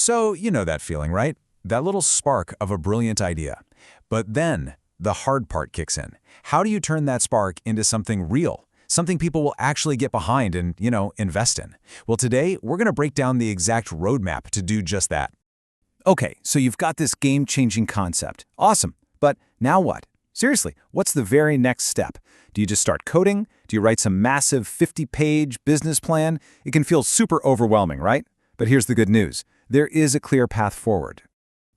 So, you know that feeling, right? That little spark of a brilliant idea. But then, the hard part kicks in. How do you turn that spark into something real? Something people will actually get behind and, invest in? Well, today, we're going to break down the exact roadmap to do just that. Okay, so you've got this game-changing concept. Awesome. But now what? Seriously, what's the very next step? Do you just start coding? Do you write some massive 50-page business plan? It can feel super overwhelming, right? But here's the good news. There is a clear path forward.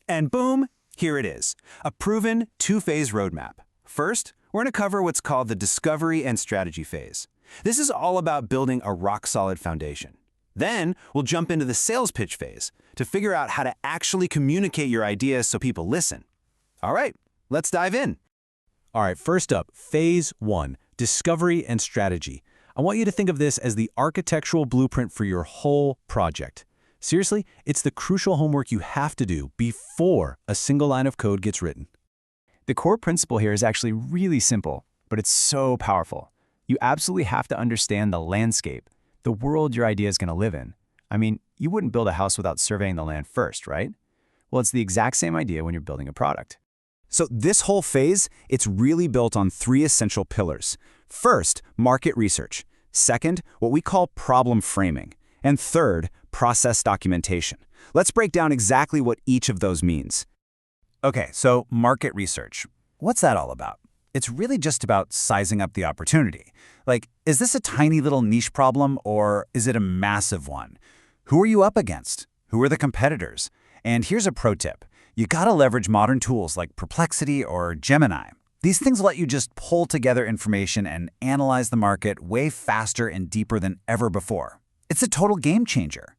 And boom, here it is, a proven two-phase roadmap. First, we're going to cover what's called the discovery and strategy phase. This is all about building a rock-solid foundation. Then, we'll jump into the sales pitch phase to figure out how to actually communicate your ideas so people listen. All right, let's dive in. All right, first up, Phase 1, Discovery and Strategy. I want you to think of this as the architectural blueprint for your whole project. Seriously, it's the crucial homework you have to do before a single line of code gets written. The core principle here is actually really simple, but it's so powerful. You absolutely have to understand the landscape, the world your idea is going to live in. I mean, you wouldn't build a house without surveying the land first, right? Well, it's the exact same idea when you're building a product. So this whole phase, it's really built on three essential pillars. First, market research. Second, what we call problem framing. And third, process documentation. Let's break down exactly what each of those means. Okay, so market research. What's that all about? It's really just about sizing up the opportunity. Like, is this a tiny little niche problem or is it a massive one? Who are you up against? Who are the competitors? And here's a pro tip. You gotta leverage modern tools like Perplexity or Gemini. These things let you just pull together information and analyze the market way faster and deeper than ever before. It's a total game changer.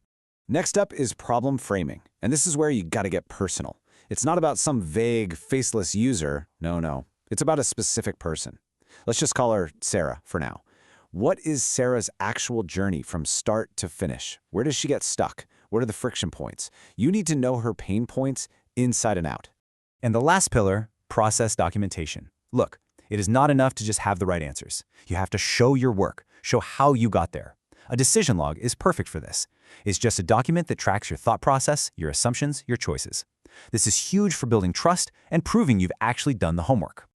Next up is problem framing, and this is where you gotta get personal. It's not about some vague, faceless user. No. It's about a specific person. Let's just call her Sarah for now. What is Sarah's actual journey from start to finish? Where does she get stuck? What are the friction points? You need to know her pain points inside and out. And the last pillar, process documentation. Look, it is not enough to just have the right answers. You have to show your work, show how you got there. A decision log is perfect for this. It's just a document that tracks your thought process, your assumptions, your choices. This is huge for building trust and proving you've actually done the homework.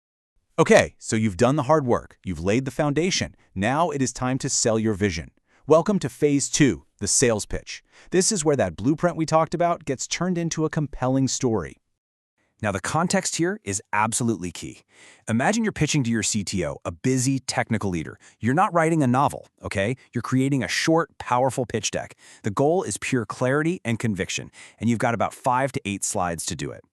Okay, so you've done the hard work. You've laid the foundation. Now it is time to sell your vision. Welcome to Phase 2, the sales pitch. This is where that blueprint we talked about gets turned into a compelling story. Now, the context here is absolutely key. Imagine you're pitching to your CTO, a busy technical leader. You're not writing a novel, okay? You're creating a short, powerful pitch deck. The goal is pure clarity and conviction, and you've got about 5 to 8 slides to do it.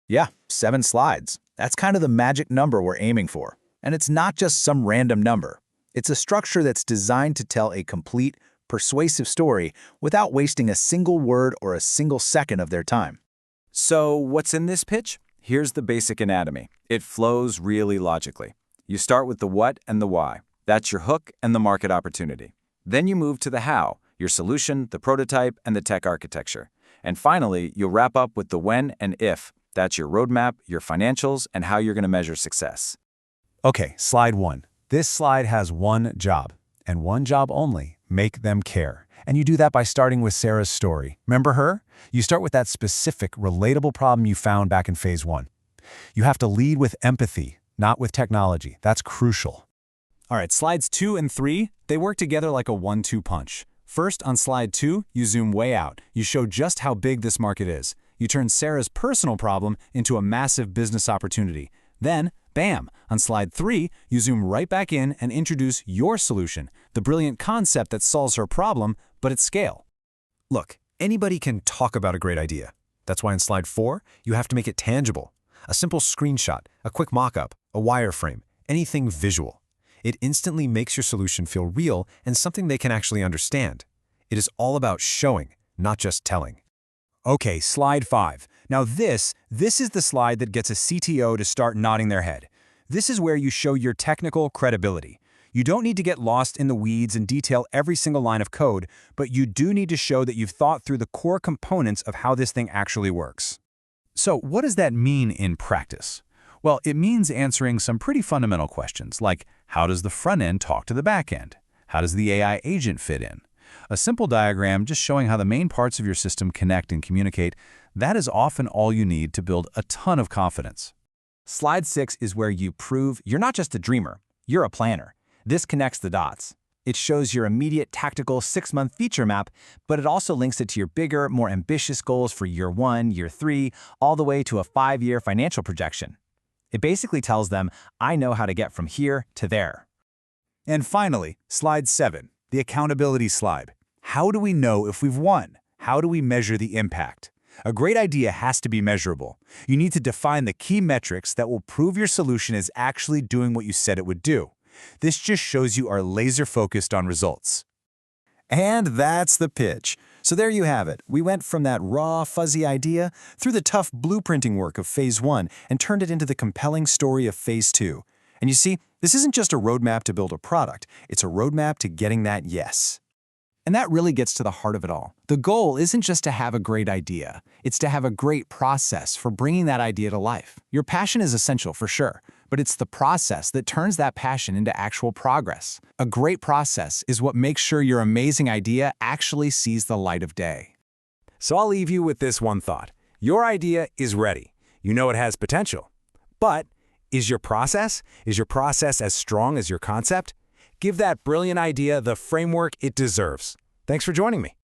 Yeah, 7 slides. That's kind of the magic number we're aiming for. And it's not just some random number. It's a structure that's designed to tell a complete, persuasive story without wasting a single word or a single second of their time. So what's in this pitch? Here's the basic anatomy. It flows really logically. You start with the what and the why. That's your hook and the market opportunity. Then you move to the how, your solution, the prototype, and the tech architecture. And finally, you'll wrap up with the when and if. That's your roadmap, your financials, and how you're going to measure success. Okay, slide 1. This slide has one job, and one job only: make them care. And you do that by starting with Sarah's story. Remember her? You start with that specific, relatable problem you found back in Phase 1. You have to lead with empathy, not with technology. That's crucial. All right, slides 2 and 3, they work together like a 1-2 punch. First, on slide 2, you zoom way out. You show just how big this market is. You turn Sarah's personal problem into a massive business opportunity. Then, bam, on slide 3, you zoom right back in and introduce your solution, the brilliant concept that solves her problem, but at scale. Look, anybody can talk about a great idea. That's why in slide 4, you have to make it tangible. A simple screenshot, a quick mock-up, a wireframe, anything visual. It instantly makes your solution feel real and something they can actually understand. It is all about showing, not just telling. Okay, slide 5. Now this is the slide that gets a CTO to start nodding their head. This is where you show your technical credibility. You don't need to get lost in the weeds and detail every single line of code, but you do need to show that you've thought through the core components of how this thing actually works. So what does that mean in practice? Well, it means answering some pretty fundamental questions, like how does the front end talk to the back end? How does the AI agent fit in? A simple diagram just showing how the main parts of your system connect and communicate, that is often all you need to build a ton of confidence. Slide 6 is where you prove you're not just a dreamer, you're a planner. This connects the dots. It shows your immediate tactical 6-month feature map, but it also links it to your bigger, more ambitious goals for year 1, year 3, all the way to a 5-year financial projection. It basically tells them, I know how to get from here to there. And finally, slide 7, the accountability slide. How do we know if we've won? How do we measure the impact? A great idea has to be measurable. You need to define the key metrics that will prove your solution is actually doing what you said it would do. This just shows you are laser-focused on results. And that's the pitch. So there you have it. We went from that raw, fuzzy idea through the tough blueprinting work of Phase 1 and turned it into the compelling story of Phase 2. And you see, this isn't just a roadmap to build a product, it's a roadmap to getting that yes. And that really gets to the heart of it all. The goal isn't just to have a great idea, it's to have a great process for bringing that idea to life. Your passion is essential for sure, but it's the process that turns that passion into actual progress. A great process is what makes sure your amazing idea actually sees the light of day. So I'll leave you with this one thought. Your idea is ready. You know it has potential. But is your process? Is your process as strong as your concept? Give that brilliant idea the framework it deserves. Thanks for joining me.